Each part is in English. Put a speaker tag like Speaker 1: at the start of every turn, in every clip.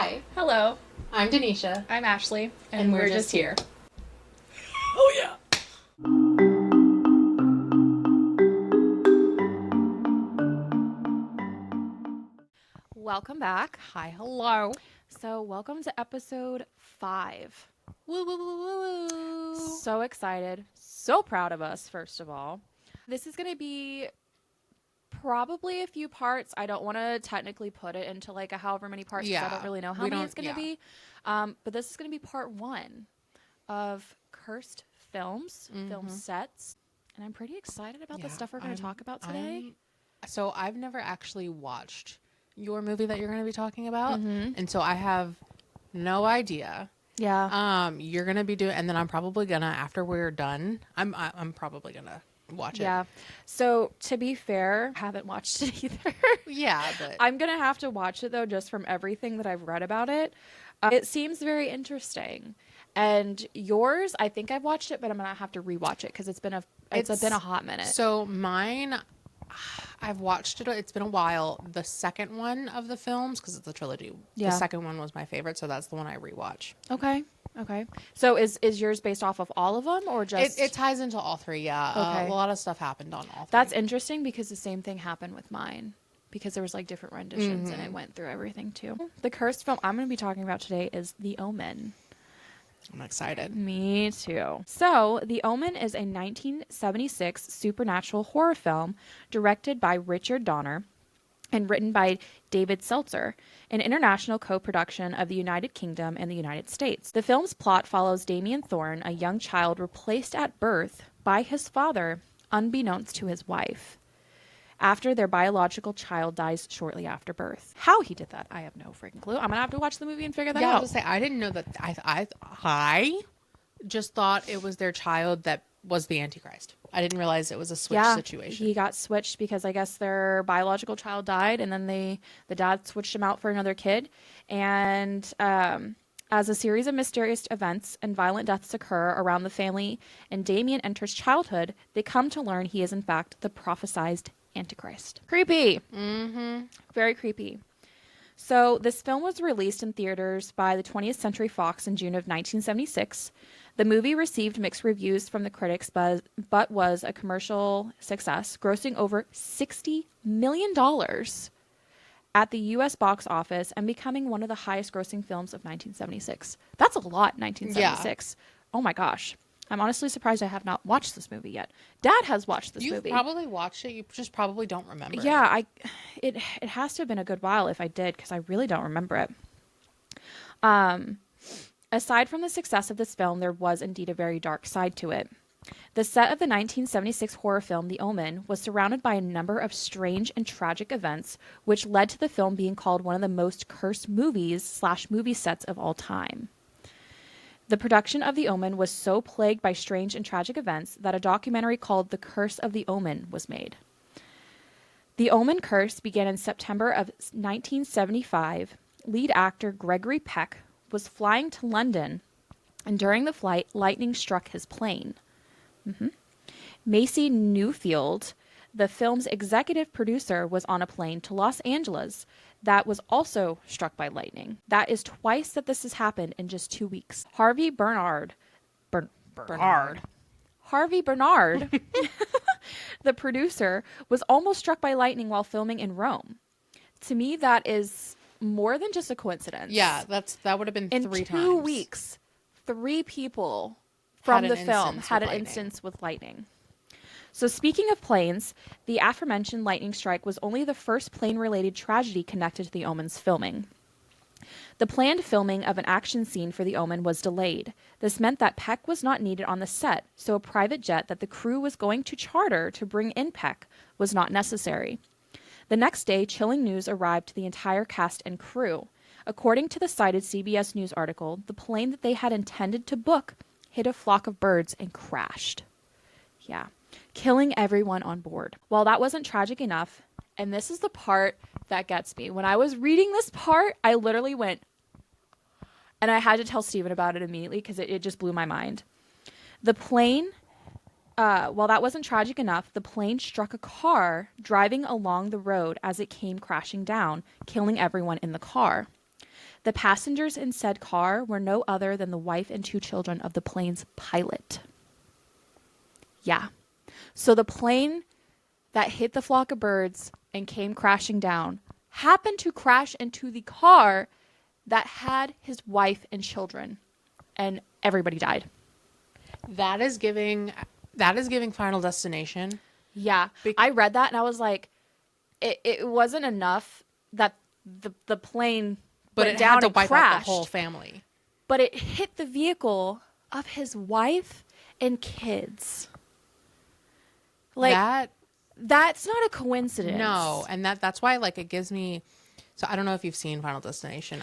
Speaker 1: Hi,
Speaker 2: Hello,
Speaker 1: I'm Denisha.
Speaker 2: I'm Ashley,
Speaker 1: And we're just here.
Speaker 2: Oh yeah! Welcome back.
Speaker 1: Hi, hello.
Speaker 2: So, welcome to episode 5.
Speaker 1: Woo, woo, woo, woo, woo.
Speaker 2: So excited. So proud of us, first of all. This is going to be probably a few parts. I don't want to technically put it into like a however many parts because I don't really know how many it's going to be. But this is going to be part 1 of cursed films, film sets. And I'm pretty excited about the stuff we're going to talk about today.
Speaker 1: So I've never actually watched your movie that you're going to be talking about. And so I have no idea.
Speaker 2: Yeah.
Speaker 1: You're going to be doing, and then I'm probably going to, after we're done, I'm probably going to watch it.
Speaker 2: Yeah. So to be fair, I haven't watched it either.
Speaker 1: Yeah, but
Speaker 2: I'm going to have to watch it though, just from everything that I've read about it. It seems very interesting. And yours, I think I've watched it, but I'm going to have to rewatch it because it's been a hot minute.
Speaker 1: So mine, I've watched it. It's been a while. The second one of the films, because it's a trilogy.
Speaker 2: Yeah.
Speaker 1: The second one was my favorite, so that's the one I rewatch.
Speaker 2: Okay. So is yours based off of all of them or just...
Speaker 1: It ties into all three, yeah.
Speaker 2: Okay.
Speaker 1: A lot of stuff happened on all three.
Speaker 2: That's interesting because the same thing happened with mine. Because there was like different renditions and I went through everything too. The cursed film I'm going to be talking about today is The Omen.
Speaker 1: I'm excited.
Speaker 2: Me too. So, The Omen is a 1976 supernatural horror film directed by Richard Donner and written by David Seltzer, an international co-production of the United Kingdom and the United States. The film's plot follows Damien Thorne, a young child replaced at birth by his father, unbeknownst to his wife, after their biological child dies shortly after birth. How he did that, I have no freaking clue. I'm gonna have to watch the movie and figure that out.
Speaker 1: I was gonna say, I didn't know that. I just thought it was their child that was the Antichrist. I didn't realize it was a switch situation.
Speaker 2: He got switched because I guess their biological child died, and then the dad switched him out for another kid. And as a series of mysterious events and violent deaths occur around the family, and Damien enters childhood, they come to learn he is in fact the prophesized Antichrist. Creepy. Very creepy. So this film was released in theaters by the 20th Century Fox in June of 1976. The movie received mixed reviews from the critics, but was a commercial success, grossing over $60 million at the U.S. box office and becoming one of the highest grossing films of 1976. That's a lot, 1976. Yeah. Oh my gosh. I'm honestly surprised I have not watched this movie yet. Dad has watched this movie.
Speaker 1: You've probably watched it. You just probably don't remember.
Speaker 2: Yeah, it has to have been a good while if I did, because I really don't remember it. Aside from the success of this film, there was indeed a very dark side to it. The set of the 1976 horror film The Omen was surrounded by a number of strange and tragic events, which led to the film being called one of the most cursed movies/movie sets of all time. The production of The Omen was so plagued by strange and tragic events that a documentary called The Curse of the Omen was made. The Omen curse began in September of 1975. Lead actor Gregory Peck was flying to London, and during the flight, lightning struck his plane. Macy Newfield, the film's executive producer, was on a plane to Los Angeles that was also struck by lightning. That is twice that this has happened in just 2 weeks. Harvey Bernard, the producer, was almost struck by lightning while filming in Rome. To me, that is more than just a coincidence.
Speaker 1: Yeah, that would have been 3 times.
Speaker 2: In 2 weeks, 3 people from the film had an instance with lightning. So speaking of planes, the aforementioned lightning strike was only the first plane-related tragedy connected to The Omen's filming. The planned filming of an action scene for The Omen was delayed. This meant that Peck was not needed on the set, so a private jet that the crew was going to charter to bring in Peck was not necessary. The next day, chilling news arrived to the entire cast and crew. According to the cited CBS News article, the plane that they had intended to book hit a flock of birds and crashed. Yeah. Killing everyone on board. Well, that wasn't tragic enough, and this is the part that gets me. When I was reading this part, I literally went, and I had to tell Steven about it immediately because it just blew my mind. The plane, while that wasn't tragic enough, the plane struck a car driving along the road as it came crashing down, killing everyone in the car. The passengers in said car were no other than the wife and 2 children of the plane's pilot. Yeah. So the plane that hit the flock of birds and came crashing down happened to crash into the car that had his wife and children, and everybody died.
Speaker 1: That is giving Final Destination.
Speaker 2: Yeah. I read that and I was like, it wasn't enough that the plane went down
Speaker 1: had to
Speaker 2: and
Speaker 1: wipe
Speaker 2: crashed,
Speaker 1: out the whole family.
Speaker 2: but it hit the vehicle of his wife and kids. Like that's not a coincidence.
Speaker 1: No, and that's why like it gives me. So I don't know if you've seen Final Destination,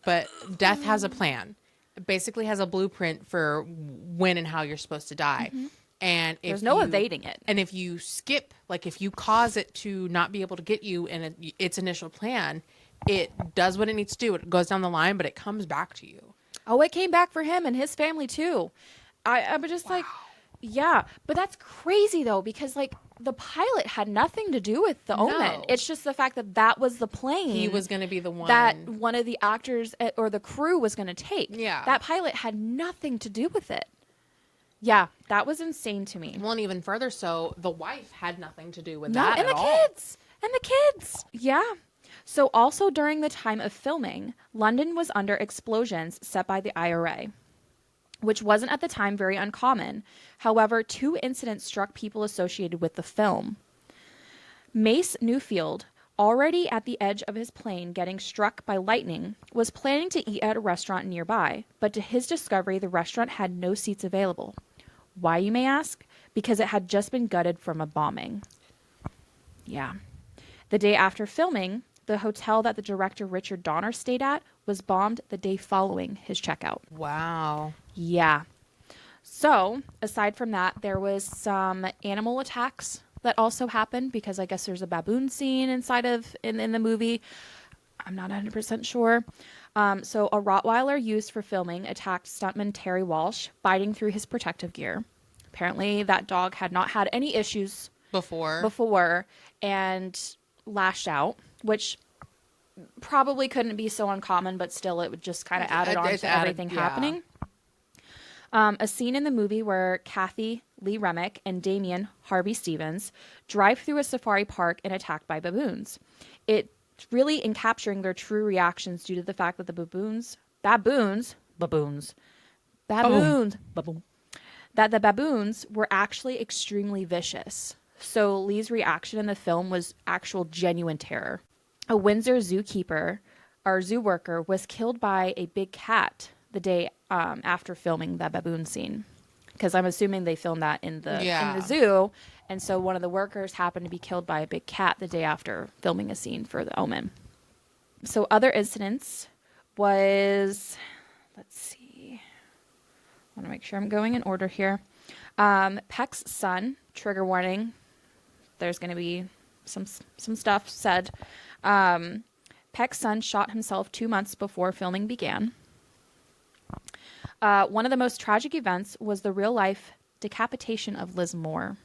Speaker 1: but death has a plan. It basically has a blueprint for when and how you're supposed to die. Mm-hmm. And if
Speaker 2: there's no evading it.
Speaker 1: And if you skip, like if you cause it to not be able to get you in its initial plan, it does what it needs to do. It goes down the line, but it comes back to you.
Speaker 2: Oh, it came back for him and his family too. I was just like, yeah, but that's crazy though, because like the pilot had nothing to do with the Omen. It's just the fact that was the plane.
Speaker 1: He was going to be the one
Speaker 2: that one of the actors or the crew was going to take.
Speaker 1: Yeah.
Speaker 2: That pilot had nothing to do with it. Yeah, that was insane to me.
Speaker 1: Well, and even further so, the wife had nothing to do with
Speaker 2: that
Speaker 1: at all.
Speaker 2: And the kids. Yeah. So also during the time of filming, London was under explosions set by the IRA, which wasn't at the time very uncommon. However, 2 incidents struck people associated with the film. Mace Newfield, already at the edge of his plane getting struck by lightning, was planning to eat at a restaurant nearby, but to his discovery, the restaurant had no seats available. Why, you may ask? Because it had just been gutted from a bombing. Yeah. The day after filming, the hotel that the director Richard Donner stayed at was bombed the day following his checkout.
Speaker 1: Wow.
Speaker 2: Yeah. So, aside from that, there was some animal attacks that also happened because I guess there's a baboon scene in the movie. I'm not 100% sure. So a Rottweiler used for filming attacked stuntman Terry Walsh, biting through his protective gear. Apparently that dog had not had any issues before and lashed out, which probably couldn't be so uncommon, but still it would just kind of added on to everything happening. A scene in the movie where Kathy Lee Remick and Damien Harvey Stevens drive through a safari park and attacked by baboons. It's really in capturing their true reactions due to the fact that the baboons, that the baboons were actually extremely vicious. So Lee's reaction in the film was actual genuine terror. A Windsor zookeeper, or zoo worker, was killed by a big cat the day after filming that baboon scene, because I'm assuming they filmed that in the zoo, and so one of the workers happened to be killed by a big cat the day after filming a scene for the Omen. So other incidents was, let's see, I want to make sure I'm going in order here. Peck's son, trigger warning, there's going to be some stuff said. Peck's son shot himself 2 months before filming began. One of the most tragic events was the real-life decapitation of Liz Moore.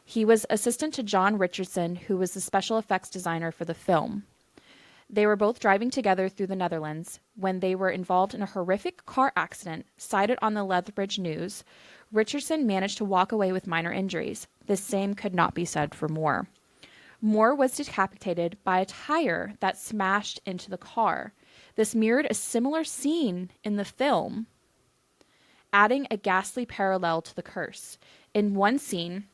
Speaker 2: He was assistant to John Richardson, who was the special effects designer for the film. They were both driving together through the Netherlands when they were involved in a horrific car accident cited on the Lethbridge News. Richardson managed to walk away with minor injuries. The same could not be said for Moore. Moore was decapitated by a tire that smashed into the car. This mirrored a similar scene in the film, adding a ghastly parallel to the curse. In one scene,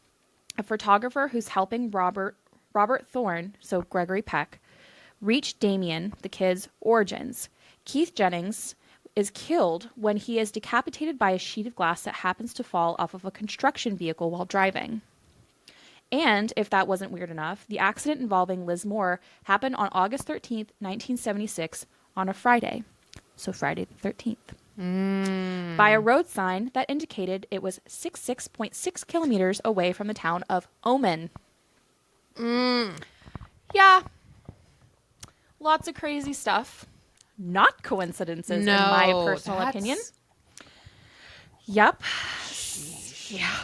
Speaker 2: a photographer who's helping Robert Thorne, so Gregory Peck, reach Damien, the kid's origins. Keith Jennings is killed when he is decapitated by a sheet of glass that happens to fall off of a construction vehicle while driving. And, if that wasn't weird enough, the accident involving Liz Moore happened on August 13th, 1976, on a Friday. So Friday the 13th. By a road sign that indicated it was 66.6 kilometers away from the town of Omen. Yeah. Lots of crazy stuff. Not coincidences, in my personal opinion. Yep.
Speaker 1: Sheesh.
Speaker 2: Yeah.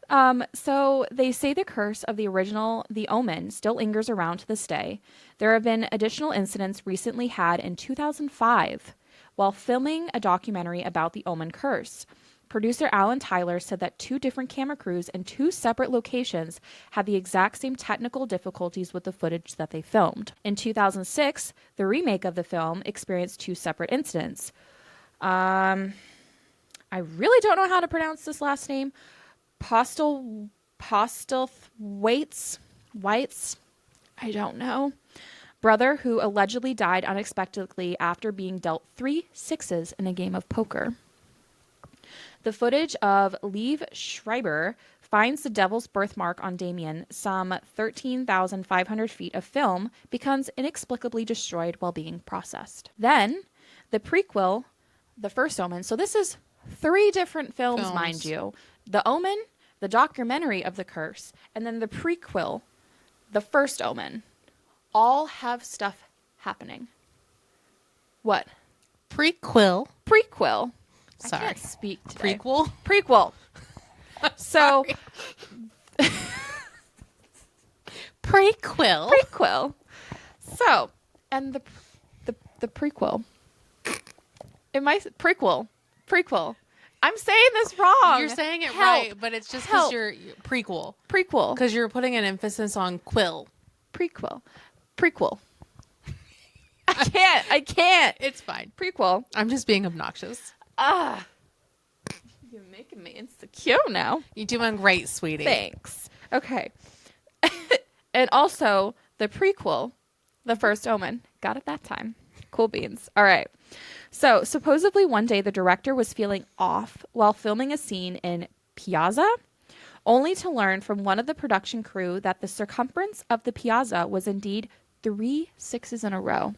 Speaker 2: So they say the curse of the original The Omen still lingers around to this day. There have been additional incidents recently had in 2005 while filming a documentary about the Omen curse. Producer Alan Tyler said that 2 different camera crews in 2 separate locations had the exact same technical difficulties with the footage that they filmed. In 2006, the remake of the film experienced 2 separate incidents. I really don't know how to pronounce this last name. Postlethwaite's, I don't know, brother who allegedly died unexpectedly after being dealt 3 sixes in a game of poker. The footage of Liev Schreiber finds the devil's birthmark on Damien, some 13,500 feet of film, becomes inexplicably destroyed while being processed. Then, the prequel, The First Omen, so this is 3 different films, mind you. The Omen, the documentary of the curse, and then the prequel, The First Omen, all have stuff happening. What?
Speaker 1: Prequel.
Speaker 2: I can't speak today.
Speaker 1: Prequel.
Speaker 2: So,
Speaker 1: Prequel.
Speaker 2: So, and the prequel. Prequel. I'm saying this wrong.
Speaker 1: You're saying it right, but it's just because you're prequel. Because you're putting an emphasis on quill.
Speaker 2: Prequel. I can't.
Speaker 1: It's fine.
Speaker 2: Prequel.
Speaker 1: I'm just being obnoxious.
Speaker 2: You're making me insecure now.
Speaker 1: You're doing great, sweetie.
Speaker 2: Thanks. Okay. And also the prequel, The First Omen. Got it that time. Cool beans. All right. So supposedly one day the director was feeling off while filming a scene in Piazza, only to learn from one of the production crew that the circumference of the piazza was indeed 3 sixes in a row.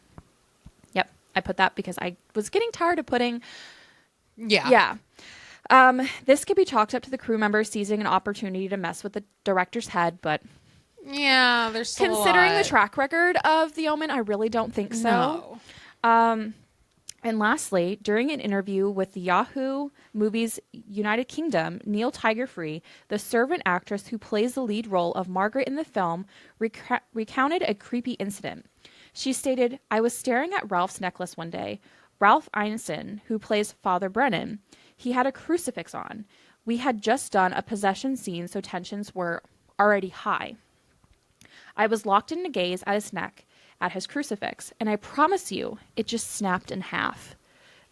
Speaker 2: Yep. I put that because I was getting tired of putting... Yeah. This could be chalked up to the crew members seizing an opportunity to mess with the director's head, but...
Speaker 1: Yeah, there's still
Speaker 2: considering
Speaker 1: a lot.
Speaker 2: the track record of The Omen, I really don't think so. No. And lastly, during an interview with the Yahoo Movies United Kingdom, Neil Tigerfree, the servant actress who plays the lead role of Margaret in the film, recounted a creepy incident. She stated, "I was staring at Ralph's necklace one day. Ralph Ineson, who plays Father Brennan, he had a crucifix on. We had just done a possession scene, so tensions were already high. I was locked in a gaze at his neck, at his crucifix, and I promise you, it just snapped in half.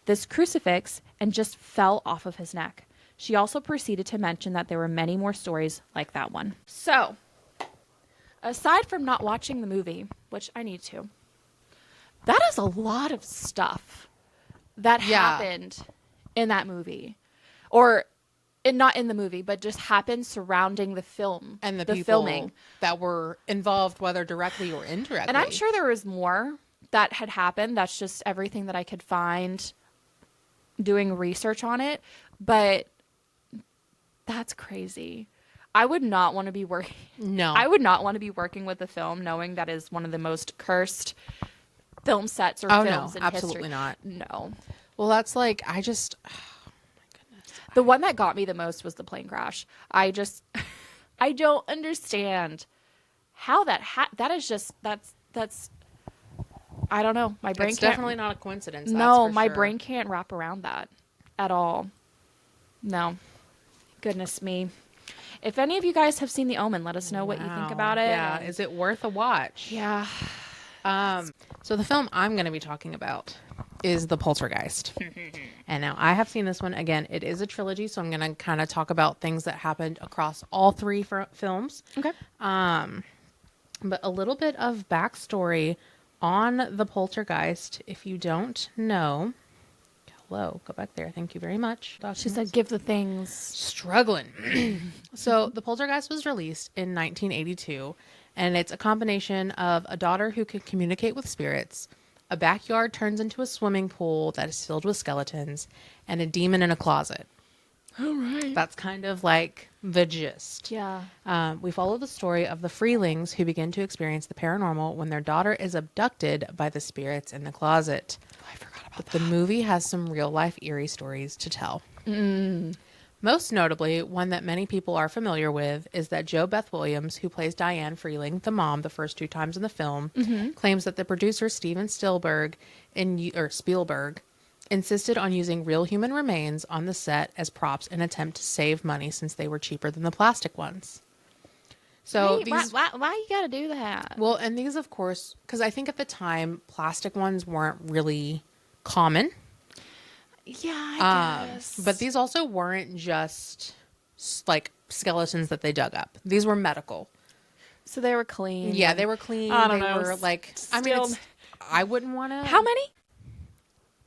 Speaker 2: This crucifix and just fell off of his neck." She also proceeded to mention that there were many more stories like that one. So, aside from not watching the movie, which I need to, that is a lot of stuff that happened in that movie. Or not in the movie, but just happened surrounding the film
Speaker 1: and the people
Speaker 2: filming
Speaker 1: that were involved, whether directly or indirectly.
Speaker 2: And I'm sure there was more that had happened. That's just everything that I could find doing research on it. But that's crazy. I would not want to be working.
Speaker 1: No.
Speaker 2: I would not want to be working with a film knowing that is one of the most cursed film sets or films in
Speaker 1: absolutely
Speaker 2: history.
Speaker 1: Not.
Speaker 2: No.
Speaker 1: Well, that's like, oh my goodness.
Speaker 2: The one that got me the most was the plane crash. I don't understand how that that's I don't know. My brain
Speaker 1: It's
Speaker 2: can't,
Speaker 1: definitely not a coincidence.
Speaker 2: No,
Speaker 1: that's for
Speaker 2: my
Speaker 1: sure.
Speaker 2: brain can't wrap around that at all. No. Goodness me. If any of you guys have seen The Omen, let us know what you think about it.
Speaker 1: Yeah, is it worth a watch?
Speaker 2: Yeah.
Speaker 1: So the film I'm going to be talking about is The Poltergeist. And now I have seen this one. Again, it is a trilogy, so I'm going to kind of talk about things that happened across all 3 films.
Speaker 2: Okay.
Speaker 1: But a little bit of backstory on The Poltergeist. If you don't know, hello, go back there. Thank you very much.
Speaker 2: She said, give the things.
Speaker 1: Struggling. So The Poltergeist was released in 1982, and it's a combination of a daughter who can communicate with spirits, a backyard turns into a swimming pool that is filled with skeletons, and a demon in a closet.
Speaker 2: All right.
Speaker 1: That's kind of like the gist.
Speaker 2: Yeah.
Speaker 1: We follow the story of the Freelings who begin to experience the paranormal when their daughter is abducted by the spirits in the closet.
Speaker 2: Oh, I forgot about
Speaker 1: But the movie has some real life eerie stories to tell. Most notably, one that many people are familiar with is that Jo Beth Williams, who plays Diane Freeling, the mom, the first 2 times in the film, claims that the producer Steven Spielberg insisted on using real human remains on the set as props in an attempt to save money since they were cheaper than the plastic ones. So
Speaker 2: why you gotta do that?
Speaker 1: Well, and these, of course, because I think at the time plastic ones weren't really common.
Speaker 2: Yeah, I guess.
Speaker 1: But these also weren't just like skeletons that they dug up. These were medical.
Speaker 2: So they were clean.
Speaker 1: Yeah, they were clean.
Speaker 2: I don't
Speaker 1: they
Speaker 2: know.
Speaker 1: were like,
Speaker 2: Still...
Speaker 1: I mean, I wouldn't want to.
Speaker 2: How many?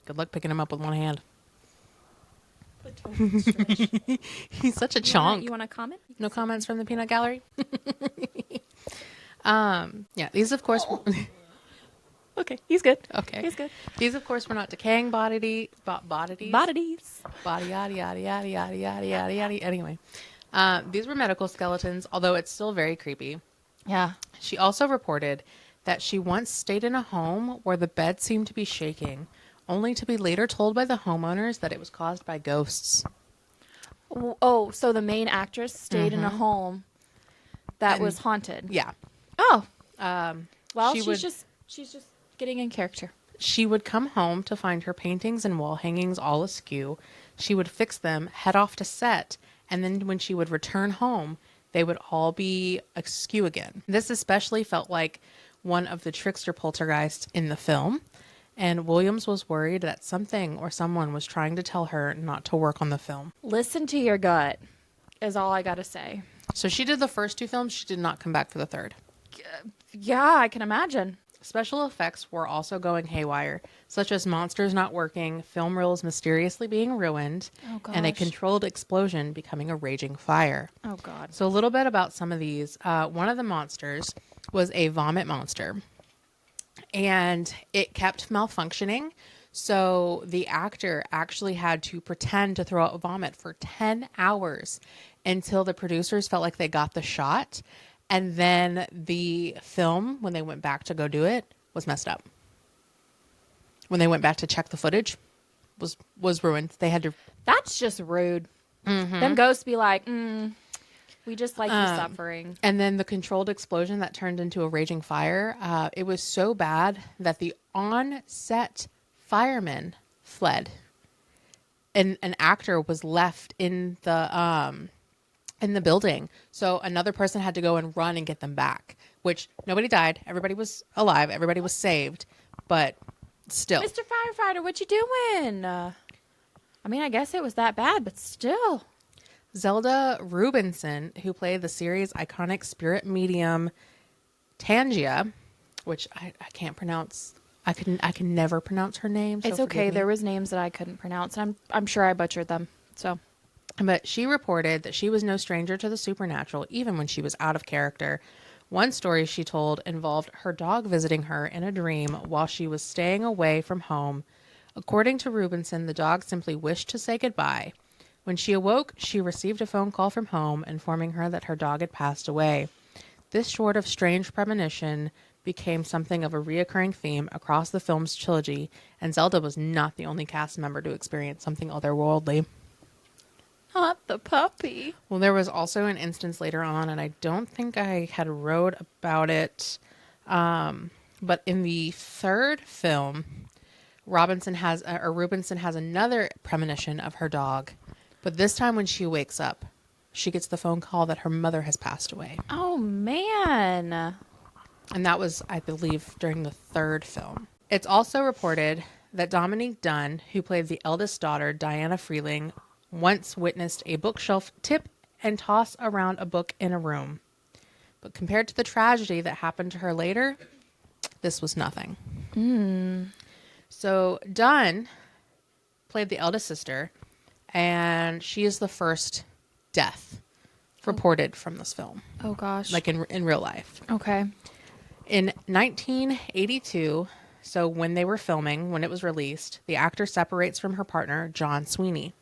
Speaker 1: Good luck picking them up with one hand. He's such a chonk.
Speaker 2: You want to comment?
Speaker 1: No comments from the peanut gallery? Yeah, these, of course.
Speaker 2: Okay, he's good.
Speaker 1: Okay.
Speaker 2: He's good.
Speaker 1: These, of course, were not decaying bodies.
Speaker 2: Bodies.
Speaker 1: Body, yada, yada, yada, yada, yada, yada, yada. Anyway, these were medical skeletons, although it's still very creepy.
Speaker 2: Yeah.
Speaker 1: She also reported that she once stayed in a home where the bed seemed to be shaking, only to be later told by the homeowners that it was caused by ghosts.
Speaker 2: Oh, so the main actress stayed in a home that was haunted.
Speaker 1: Yeah.
Speaker 2: Oh. Well,
Speaker 1: she's
Speaker 2: just getting in character.
Speaker 1: She would come home to find her paintings and wall hangings all askew. She would fix them, head off to set, and then when she would return home, they would all be askew again. This especially felt like one of the trickster poltergeists in the film, and Williams was worried that something or someone was trying to tell her not to work on the film.
Speaker 2: Listen to your gut, is all I gotta say.
Speaker 1: So she did the first 2 films. She did not come back for the third.
Speaker 2: Yeah, I can imagine.
Speaker 1: Special effects were also going haywire, such as monsters not working, film reels mysteriously being ruined, and a controlled explosion becoming a raging fire.
Speaker 2: Oh, God.
Speaker 1: So a little bit about some of these. One of the monsters was a vomit monster, and it kept malfunctioning. So the actor actually had to pretend to throw out vomit for 10 hours until the producers felt like they got the shot. And then the film, when they went back to go do it, was messed up. When they went back to check the footage, was ruined. They had to...
Speaker 2: That's just rude. Them ghosts be like, we just like you suffering.
Speaker 1: And then the controlled explosion that turned into a raging fire, it was so bad that the on-set firemen fled. And an actor was left in the building. So another person had to go and run and get them back, which nobody died. Everybody was alive. Everybody was saved, but still.
Speaker 2: Mr. Firefighter, what you doing? I mean, I guess it was that bad, but still.
Speaker 1: Zelda Rubinson, who played the series' iconic spirit medium Tangia, which I can't pronounce. I can never pronounce her name. So
Speaker 2: it's okay. There was names that I couldn't pronounce, and I'm sure I butchered them. So.
Speaker 1: But she reported that she was no stranger to the supernatural, even when she was out of character. One story she told involved her dog visiting her in a dream while she was staying away from home. According to Rubinson, the dog simply wished to say goodbye. When she awoke, she received a phone call from home informing her that her dog had passed away. This sort of strange premonition became something of a reoccurring theme across the film's trilogy, and Zelda was not the only cast member to experience something otherworldly.
Speaker 2: Not the puppy.
Speaker 1: Well, there was also an instance later on, and I don't think I had wrote about it, but in the third film, Rubinson has another premonition of her dog, but this time when she wakes up, she gets the phone call that her mother has passed away.
Speaker 2: Oh, man.
Speaker 1: And that was, I believe, during the third film. It's also reported that Dominique Dunne, who played the eldest daughter, Diana Freeling, once witnessed a bookshelf tip and toss around a book in a room. But compared to the tragedy that happened to her later, this was nothing. So Dunne played the eldest sister, and she is the first death reported from this film.
Speaker 2: Oh, gosh.
Speaker 1: Like in real life.
Speaker 2: Okay.
Speaker 1: In 1982, so when they were filming, when it was released, the actor separates from her partner, John Sweeney.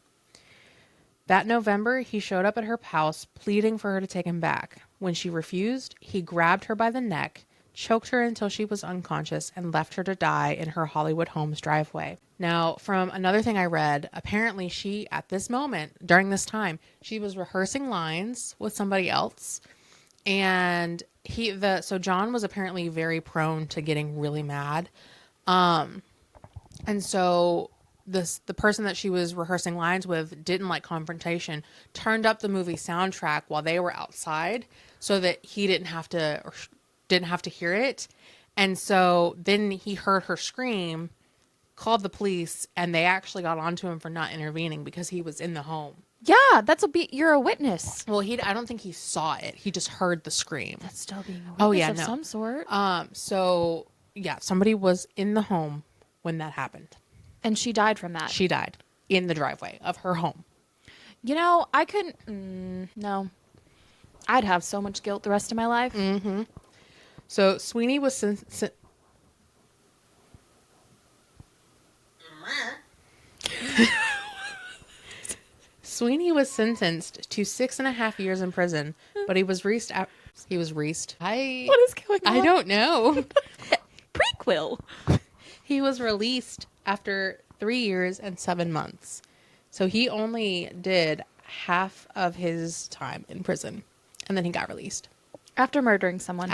Speaker 1: That November, he showed up at her house pleading for her to take him back. When she refused, he grabbed her by the neck, choked her until she was unconscious, and left her to die in her Hollywood home's driveway. Now, from another thing I read, apparently she, at this moment, during this time, she was rehearsing lines with somebody else. And so John was apparently very prone to getting really mad. And so the person that she was rehearsing lines with didn't like confrontation, turned up the movie soundtrack while they were outside so that he didn't have to hear it. And so then he heard her scream, called the police, and they actually got onto him for not intervening because he was in the home.
Speaker 2: Yeah, you're a witness.
Speaker 1: Well, I don't think he saw it. He just heard the scream.
Speaker 2: That's still being a witness of some sort.
Speaker 1: So yeah, somebody was in the home when that happened.
Speaker 2: And she died from that.
Speaker 1: She died in the driveway of her home.
Speaker 2: You know, I couldn't. No. I'd have so much guilt the rest of my life.
Speaker 1: Mm-hmm. So Sweeney was Sweeney was sentenced to 6.5 years in prison, but he was released. What is going on? I don't know.
Speaker 2: Prequel.
Speaker 1: He was released after 3 years and 7 months. So he only did half of his time in prison, and then he got released.
Speaker 2: After murdering someone.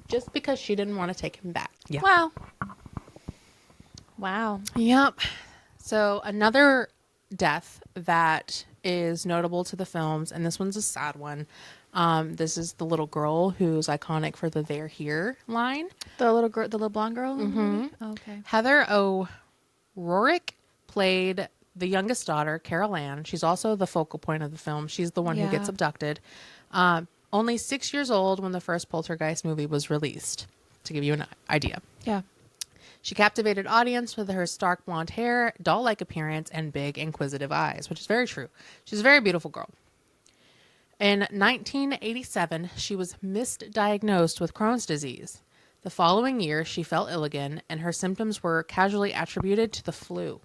Speaker 1: Just because she didn't want to take him back. Yeah.
Speaker 2: Wow.
Speaker 1: Yep. So another death that is notable to the films, and this one's a sad one. This is the little girl who's iconic for the "They're here" line.
Speaker 2: The little blonde girl.
Speaker 1: Mm-hmm.
Speaker 2: Oh, okay.
Speaker 1: Heather O'Rourke played the youngest daughter, Carol Ann. She's also the focal point of the film. She's the one who gets abducted. Only 6 years old when the first Poltergeist movie was released, to give you an idea.
Speaker 2: Yeah.
Speaker 1: She captivated audience with her stark blonde hair, doll-like appearance, and big, inquisitive eyes, which is very true. She's a very beautiful girl. In 1987, she was misdiagnosed with Crohn's disease. The following year, she fell ill again, and her symptoms were casually attributed to the flu.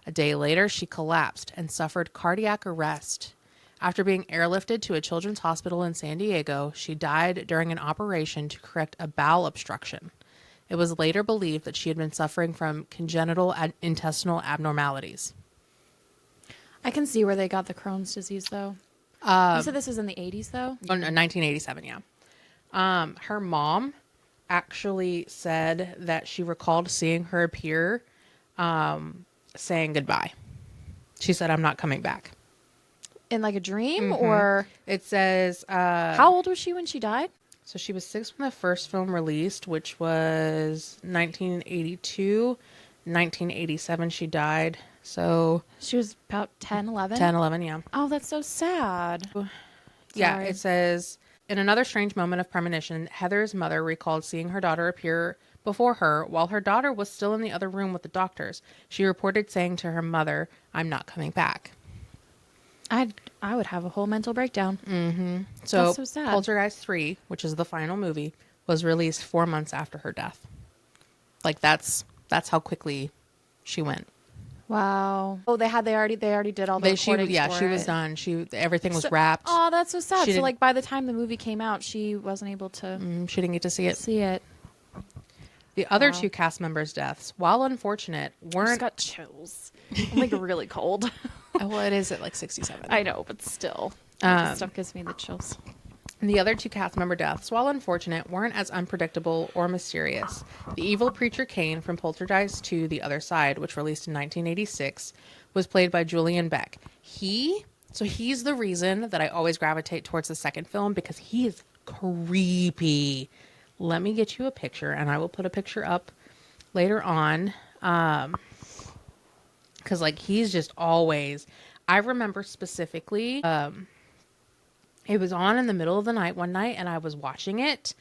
Speaker 1: A day later, she collapsed and suffered cardiac arrest. After being airlifted to a children's hospital in San Diego, she died during an operation to correct a bowel obstruction. It was later believed that she had been suffering from congenital intestinal abnormalities.
Speaker 2: I can see where they got the Crohn's disease, though. You said this was in the 80s, though?
Speaker 1: Oh, no, 1987, yeah. Her mom actually said that she recalled seeing her appear saying goodbye. She said, "I'm not coming back."
Speaker 2: In like a dream,
Speaker 1: Mm-hmm.
Speaker 2: or
Speaker 1: it says
Speaker 2: how old was she when she died?
Speaker 1: So she was 6 when the first film released, which was 1982. 1987 she died. So
Speaker 2: she was about 10, 11?
Speaker 1: 10, 11, yeah.
Speaker 2: Oh, that's so sad.
Speaker 1: Yeah, it says, in another strange moment of premonition, Heather's mother recalled seeing her daughter appear before her while her daughter was still in the other room with the doctors. She reported saying to her mother, "I'm not coming back."
Speaker 2: I would have a whole mental breakdown.
Speaker 1: Mm-hmm.
Speaker 2: That's so sad.
Speaker 1: Poltergeist 3, which is the final movie, was released 4 months after her death. Like that's how quickly she went.
Speaker 2: Wow. Oh, they already did all the recordings for
Speaker 1: she
Speaker 2: it.
Speaker 1: was done. Everything was wrapped.
Speaker 2: Oh, that's so sad. So like by the time the movie came out, she wasn't able to
Speaker 1: she didn't get to see it. The other two cast members' deaths, while unfortunate, weren't...
Speaker 2: I just got chills. I'm like really cold.
Speaker 1: Well, it is at like 67.
Speaker 2: I know, but still. This stuff gives me the chills.
Speaker 1: The other two cast member deaths, while unfortunate, weren't as unpredictable or mysterious. The evil preacher Cain from Poltergeist 2: The Other Side, which released in 1986, was played by Julian Beck. He's the reason that I always gravitate towards the second film, because he is creepy. Let me get you a picture, and I will put a picture up later on. Because, like, he's just always... I remember specifically, it was on in the middle of the night one night, and I was watching it,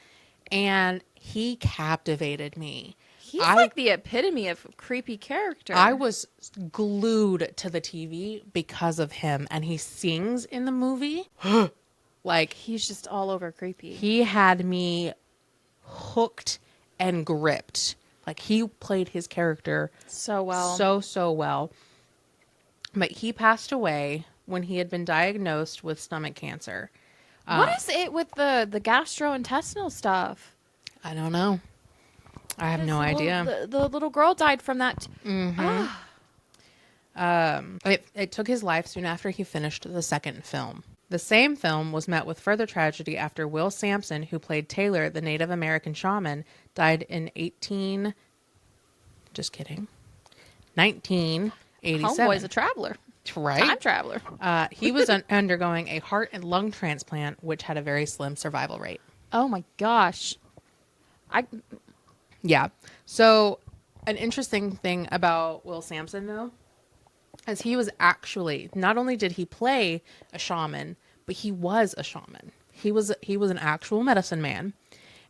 Speaker 1: and he captivated me.
Speaker 2: He's like the epitome of a creepy character.
Speaker 1: I was glued to the TV because of him, and he sings in the movie. Like,
Speaker 2: he's just all over creepy.
Speaker 1: He had me hooked and gripped. Like, he played his character
Speaker 2: so well.
Speaker 1: So well. But he passed away when he had been diagnosed with stomach cancer.
Speaker 2: What is it with the gastrointestinal stuff?
Speaker 1: I don't know. I have no idea.
Speaker 2: The little girl died from that.
Speaker 1: It took his life soon after he finished the second film. The same film was met with further tragedy after Will Sampson, who played Taylor, the Native American shaman, died in 1987.
Speaker 2: Homeboy's a traveler.
Speaker 1: Right?
Speaker 2: Time traveler.
Speaker 1: He was undergoing a heart and lung transplant, which had a very slim survival rate.
Speaker 2: Oh my gosh.
Speaker 1: Yeah. So an interesting thing about Will Sampson, though, is he was actually, not only did he play a shaman, but he was a shaman. He was an actual medicine man,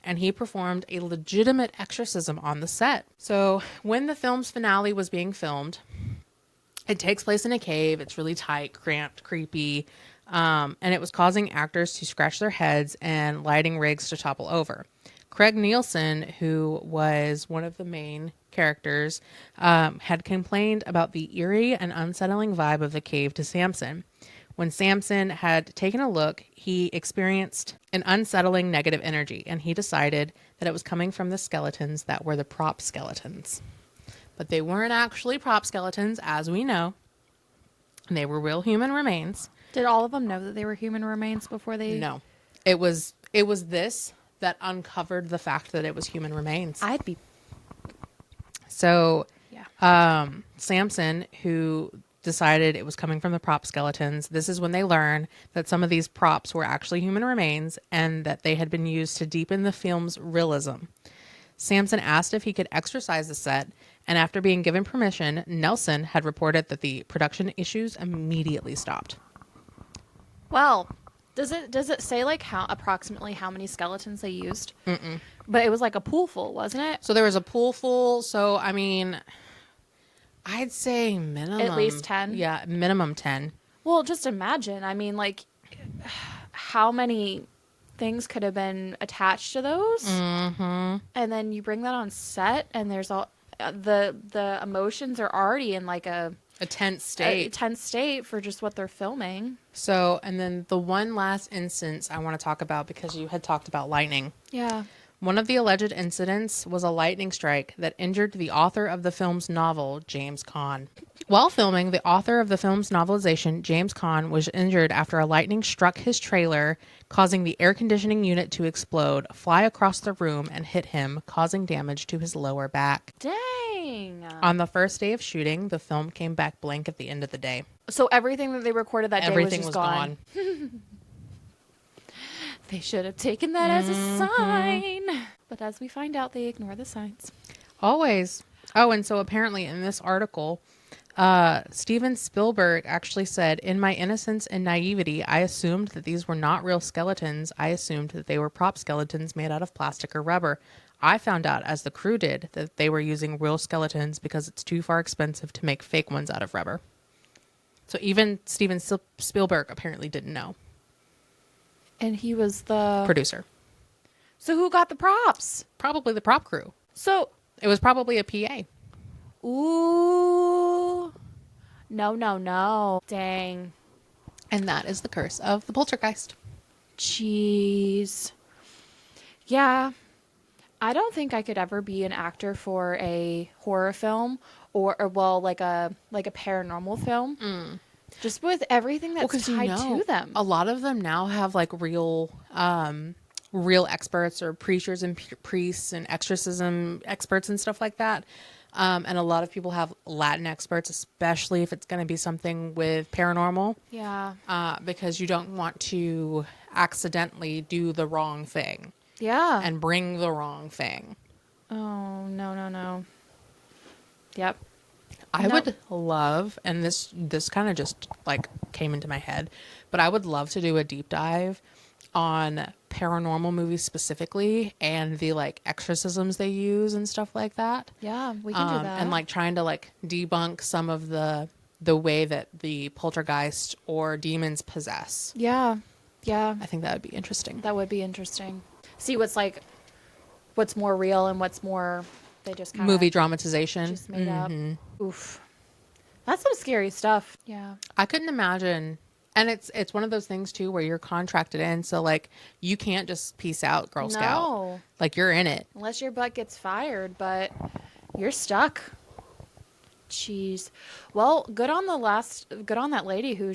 Speaker 1: and he performed a legitimate exorcism on the set. So when the film's finale was being filmed, it takes place in a cave. It's really tight, cramped, creepy, and it was causing actors to scratch their heads and lighting rigs to topple over. Craig Nielsen, who was one of the main characters, had complained about the eerie and unsettling vibe of the cave to Sampson. When Sampson had taken a look, he experienced an unsettling negative energy, and he decided that it was coming from the skeletons that were the prop skeletons. But they weren't actually prop skeletons, as we know. They were real human remains.
Speaker 2: Did all of them know that they were human remains before they...
Speaker 1: No. It was this that uncovered the fact that it was human remains.
Speaker 2: I'd be...
Speaker 1: So, Sampson, who decided it was coming from the prop skeletons, this is when they learn that some of these props were actually human remains and that they had been used to deepen the film's realism. Sampson asked if he could exorcise the set, and after being given permission, Nelson had reported that the production issues immediately stopped.
Speaker 2: Well, does it say like approximately how many skeletons they used? Mm-mm. But it was like a pool full, wasn't it?
Speaker 1: So there was a pool full. So I mean, I'd say minimum
Speaker 2: at least 10.
Speaker 1: Yeah, minimum 10.
Speaker 2: Well, just imagine. I mean, like, how many things could have been attached to those?
Speaker 1: Mm-hmm.
Speaker 2: And then you bring that on set, and there's all the emotions are already in like a
Speaker 1: tense state.
Speaker 2: A tense state for just what they're filming.
Speaker 1: So, and then the one last instance I want to talk about, because you had talked about lightning.
Speaker 2: Yeah.
Speaker 1: One of the alleged incidents was a lightning strike that injured the author of the film's novel, James Caan. While filming, the author of the film's novelization, James Caan, was injured after a lightning struck his trailer, causing the air conditioning unit to explode, fly across the room, and hit him, causing damage to his lower back.
Speaker 2: Dang.
Speaker 1: On the first day of shooting, the film came back blank at the end of the day.
Speaker 2: So everything that they recorded that day was just gone. They should have taken that as a sign. But as we find out, they ignore the signs.
Speaker 1: Always. Oh, and so apparently in this article, Steven Spielberg actually said, "In my innocence and naivety, I assumed that these were not real skeletons. I assumed that they were prop skeletons made out of plastic or rubber. I found out, as the crew did, that they were using real skeletons because it's too far expensive to make fake ones out of rubber." So even Steven Spielberg apparently didn't know.
Speaker 2: And he was the
Speaker 1: producer.
Speaker 2: So who got the props?
Speaker 1: Probably the prop crew.
Speaker 2: So
Speaker 1: it was probably a PA.
Speaker 2: Ooh. No. Dang.
Speaker 1: And that is the curse of the Poltergeist.
Speaker 2: Jeez. Yeah. I don't think I could ever be an actor for a horror film or well, like a paranormal film. Mm. Just with everything that's tied to them.
Speaker 1: A lot of them now have like real experts or preachers and priests and exorcism experts and stuff like that. And a lot of people have Latin experts, especially if it's going to be something with paranormal.
Speaker 2: Yeah.
Speaker 1: Because you don't want to accidentally do the wrong thing.
Speaker 2: Yeah.
Speaker 1: And bring the wrong thing.
Speaker 2: Oh, no. Yep.
Speaker 1: I would love, and this kind of just like came into my head, but I would love to do a deep dive on paranormal movies specifically and the like exorcisms they use and stuff like that.
Speaker 2: Yeah, we can do that.
Speaker 1: And like trying to like debunk some of the way that the poltergeist or demons possess.
Speaker 2: Yeah.
Speaker 1: I think that would be interesting.
Speaker 2: That would be interesting. See what's more real and what's more they just kind of
Speaker 1: movie dramatization.
Speaker 2: Just made up. Oof. That's some scary stuff. Yeah.
Speaker 1: I couldn't imagine And it's one of those things too where you're contracted in, so like you can't just peace out, Girl Scout.
Speaker 2: No.
Speaker 1: Like you're in it.
Speaker 2: Unless your butt gets fired, but you're stuck. Jeez. Well, good on that lady who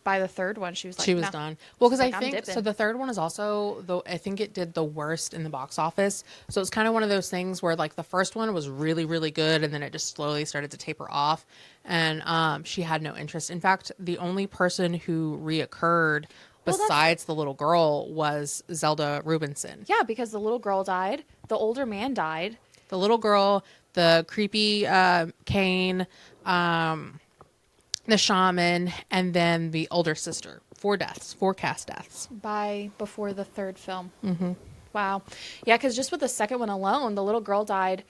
Speaker 2: by the third one she was like,
Speaker 1: she was
Speaker 2: nah.
Speaker 1: done. Well, because
Speaker 2: Like,
Speaker 1: I
Speaker 2: I'm
Speaker 1: think
Speaker 2: dipping.
Speaker 1: so. The third one is also though I think it did the worst in the box office. So it's kind of one of those things where like the first one was really really good, and then it just slowly started to taper off, and she had no interest. In fact, the only person who reoccurred besides the little girl was Zelda Rubinson.
Speaker 2: Yeah, because the little girl died, the older man died.
Speaker 1: The little girl, the creepy Kane, the shaman, and then the older sister. 4 cast deaths.
Speaker 2: Before the third film. Mm-hmm. Wow. Yeah, because just with the second one alone, the little girl died,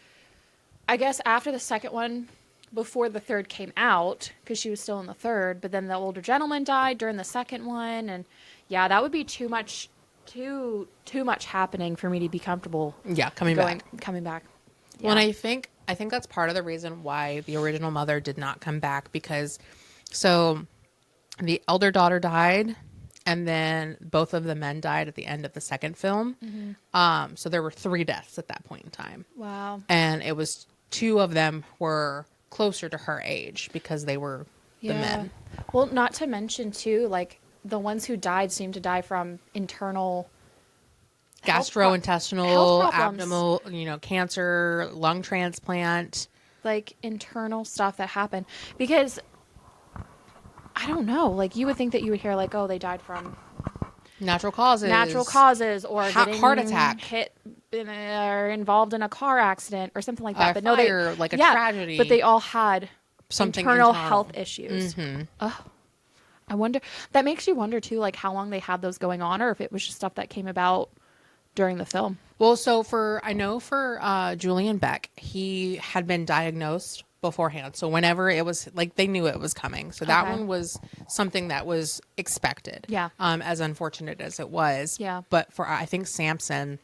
Speaker 2: I guess, after the second one, before the third came out, because she was still in the third, but then the older gentleman died during the second one, and yeah, that would be too much happening for me to be comfortable.
Speaker 1: Yeah, coming back.
Speaker 2: Yeah.
Speaker 1: Well, and I think that's part of the reason why the original mother did not come back, because so the elder daughter died, and then both of the men died at the end of the second film. Mm-hmm. So there were 3 deaths at that point in time.
Speaker 2: Wow.
Speaker 1: And it was 2 of them were closer to her age because they were the men.
Speaker 2: Well, not to mention too, like the ones who died seemed to die from internal
Speaker 1: gastrointestinal, abdominal, cancer, lung transplant,
Speaker 2: like internal stuff that happened. Because I don't know, like you would think that you would hear like, oh, they died from
Speaker 1: natural causes
Speaker 2: or
Speaker 1: heart attack,
Speaker 2: hit or involved in a car accident or something like that. But
Speaker 1: fire, like a tragedy.
Speaker 2: But they all had
Speaker 1: something
Speaker 2: internal health issues.
Speaker 1: Mm-hmm.
Speaker 2: Oh, I wonder. That makes you wonder too, like how long they had those going on, or if it was just stuff that came about during the film.
Speaker 1: Well, so for Julian Beck, he had been diagnosed beforehand. So whenever it was like, they knew it was coming. So that one was something that was expected.
Speaker 2: Yeah.
Speaker 1: As unfortunate as it was.
Speaker 2: Yeah.
Speaker 1: But for, I think Samson,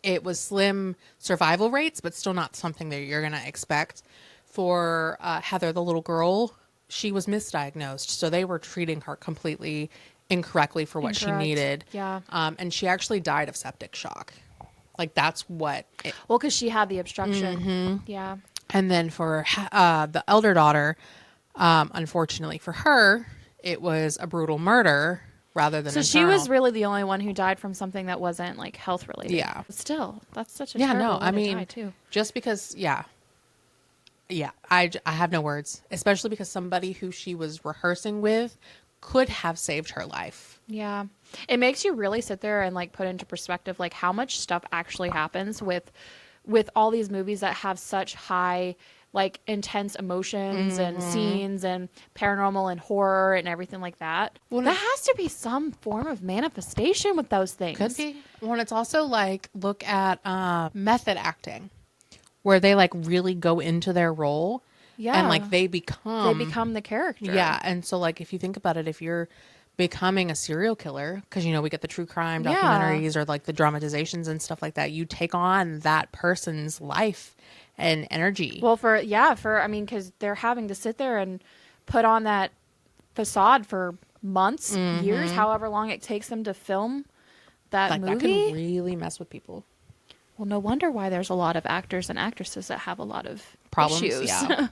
Speaker 1: it was slim survival rates, but still not something that you're going to expect. For Heather, the little girl, she was misdiagnosed. So they were treating her completely incorrectly for what she needed.
Speaker 2: Yeah.
Speaker 1: And she actually died of septic shock. Like that's what.
Speaker 2: Well, because she had the obstruction.
Speaker 1: Mm-hmm.
Speaker 2: Yeah.
Speaker 1: And then for the elder daughter, unfortunately for her, it was a brutal murder rather than.
Speaker 2: So she was really the only one who died from something that wasn't like health related.
Speaker 1: Yeah.
Speaker 2: But still, that's such a terrible way to die too.
Speaker 1: Just because, yeah, I have no words, especially because somebody who she was rehearsing with could have saved her life.
Speaker 2: Yeah. It makes you really sit there and like put into perspective like how much stuff actually happens with all these movies that have such high like intense emotions and scenes and paranormal and horror and everything like that. Well, that has to be some form of manifestation with those things.
Speaker 1: Could be. Well, it's also like, look at method acting, where they like really go into their role. Yeah. And like they become
Speaker 2: the character.
Speaker 1: Yeah. And so like if you think about it, if you're becoming a serial killer, because we get the true crime documentaries or like the dramatizations and stuff like that, you take on that person's life and energy.
Speaker 2: Well, because they're having to sit there and put on that facade for months, years, however long it takes them to film that movie. That can
Speaker 1: really mess with people.
Speaker 2: Well, no wonder why there's a lot of actors and actresses that have a lot of
Speaker 1: problems.
Speaker 2: Issues.
Speaker 1: Yeah.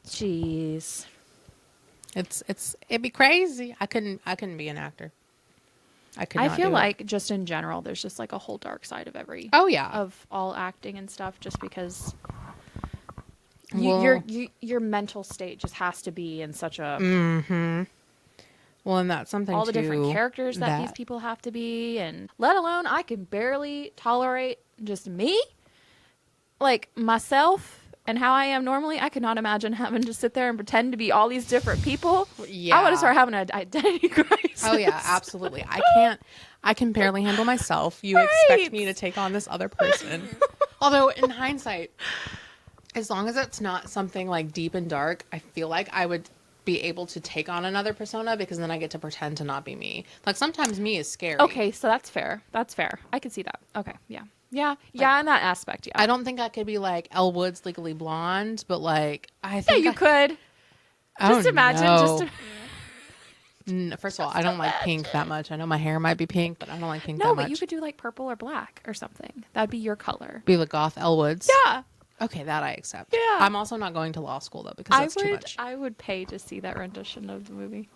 Speaker 2: Jeez.
Speaker 1: It'd be crazy. I couldn't be an actor. I
Speaker 2: feel like just in general, there's just like a whole dark side of of all acting and stuff, just because your mental state just has to be in such a.
Speaker 1: Mm-hmm. Well, and that's something
Speaker 2: all the different characters that these people have to be, and let alone I can barely tolerate just me, like myself. And how I am normally, I could not imagine having to sit there and pretend to be all these different people. Yeah. I would have started having an identity crisis.
Speaker 1: Oh, yeah, absolutely. I can barely handle myself. You expect me to take on this other person. Although, in hindsight, as long as it's not something like deep and dark, I feel like I would be able to take on another persona, because then I get to pretend to not be me. Like, sometimes me is scary.
Speaker 2: Okay, so that's fair. I could see that. Okay, yeah. Yeah, in that aspect, yeah.
Speaker 1: I don't think I could be like Elle Woods, Legally Blonde, but like I think
Speaker 2: you could. Just imagine.
Speaker 1: First of all, I don't like pink that much. I know my hair might be pink, but I don't like pink that
Speaker 2: No,
Speaker 1: much.
Speaker 2: but you could do like purple or black or something. That'd be your color.
Speaker 1: Be like goth Elwoods.
Speaker 2: Yeah.
Speaker 1: Okay, that I accept.
Speaker 2: Yeah.
Speaker 1: I'm also not going to law school though because that's too much.
Speaker 2: I would pay to see that rendition of the movie.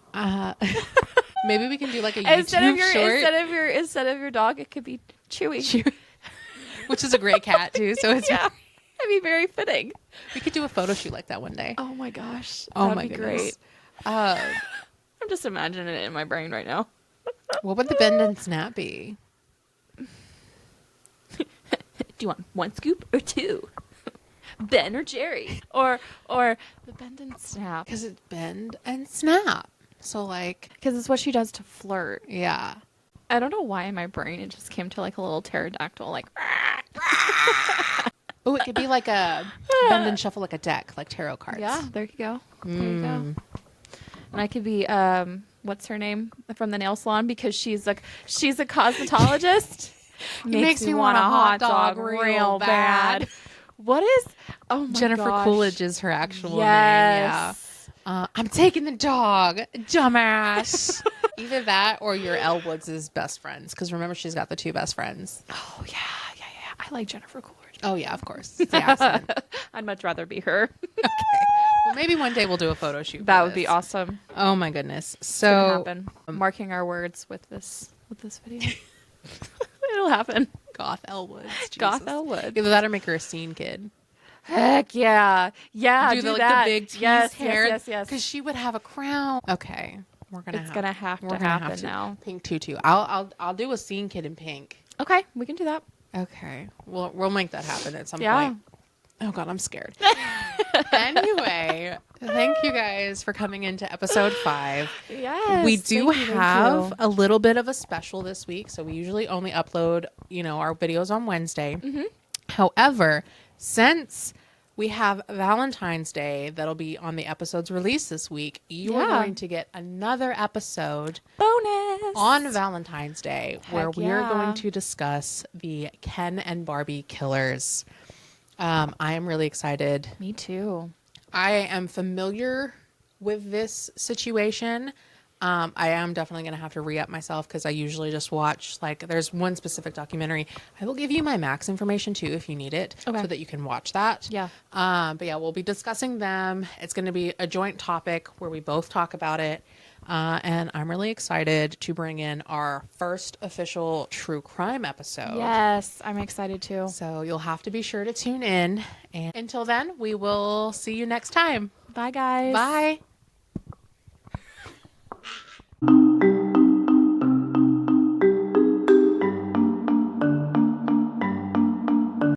Speaker 1: Maybe we can do like a YouTube short.
Speaker 2: Instead of your dog, it could be Chewy.
Speaker 1: Which is a great cat too. So it's
Speaker 2: That'd be very fitting.
Speaker 1: We could do a photo shoot like that one day.
Speaker 2: Oh my gosh.
Speaker 1: Oh
Speaker 2: That'd
Speaker 1: my
Speaker 2: be
Speaker 1: goodness.
Speaker 2: Great. I'm just imagining it in my brain right now.
Speaker 1: What would the bend and snap be?
Speaker 2: Do you want 1 scoop or 2? Ben or Jerry? Or the bend and snap.
Speaker 1: Because it's bend and snap. So like...
Speaker 2: Because it's what she does to flirt.
Speaker 1: Yeah.
Speaker 2: I don't know why in my brain it just came to like a little pterodactyl, like...
Speaker 1: Oh, it could be like a bend and shuffle like a deck, like tarot cards.
Speaker 2: Yeah, there you go. There you go. And I could be, what's her name from the nail salon, because she's a cosmetologist.
Speaker 1: Makes me want a hot dog real bad.
Speaker 2: What is? Oh my
Speaker 1: Jennifer
Speaker 2: gosh.
Speaker 1: Coolidge is her actual name. Yeah. I'm taking the dog, dumbass. Either that or your Elwoods' best friends, because remember she's got the 2 best friends.
Speaker 2: Oh yeah. I like Jennifer Coolidge.
Speaker 1: Oh yeah, of course. It's the accent.
Speaker 2: I'd much rather be her.
Speaker 1: Okay. Well, maybe one day we'll do a photo shoot.
Speaker 2: That would be awesome.
Speaker 1: Oh my goodness. So
Speaker 2: happen. Marking our words with this video. It'll happen.
Speaker 1: Goth Elwoods. Jesus.
Speaker 2: Goth Elwoods.
Speaker 1: Either that or make her a scene kid.
Speaker 2: Heck yeah. Yeah, do
Speaker 1: the big teased hair.
Speaker 2: Yes.
Speaker 1: Because she would have a crown. Okay.
Speaker 2: It's gonna have to happen now.
Speaker 1: Pink tutu. I'll do a scene kid in pink.
Speaker 2: Okay, we can do that.
Speaker 1: Okay. We'll make that happen at some point. Oh God, I'm scared. Anyway, thank you guys for coming into episode 5.
Speaker 2: Yes.
Speaker 1: We do have a little bit of a special this week. So we usually only upload, our videos on Wednesday. Mm-hmm. However, since we have Valentine's Day that'll be on the episode's release this week, you are going to get another episode
Speaker 2: bonus
Speaker 1: on Valentine's Day where we are going to discuss the Ken and Barbie killers. I am really excited.
Speaker 2: Me too.
Speaker 1: I am familiar with this situation. I am definitely going to have to re-up myself because I usually just watch, there's one specific documentary. I will give you my Max information too if you need it so that you can watch that.
Speaker 2: Yeah.
Speaker 1: But yeah, we'll be discussing them. It's going to be a joint topic where we both talk about it. And I'm really excited to bring in our first official true crime episode.
Speaker 2: Yes, I'm excited too.
Speaker 1: So you'll have to be sure to tune in. And until then, we will see you next time.
Speaker 2: Bye, guys.
Speaker 1: Bye.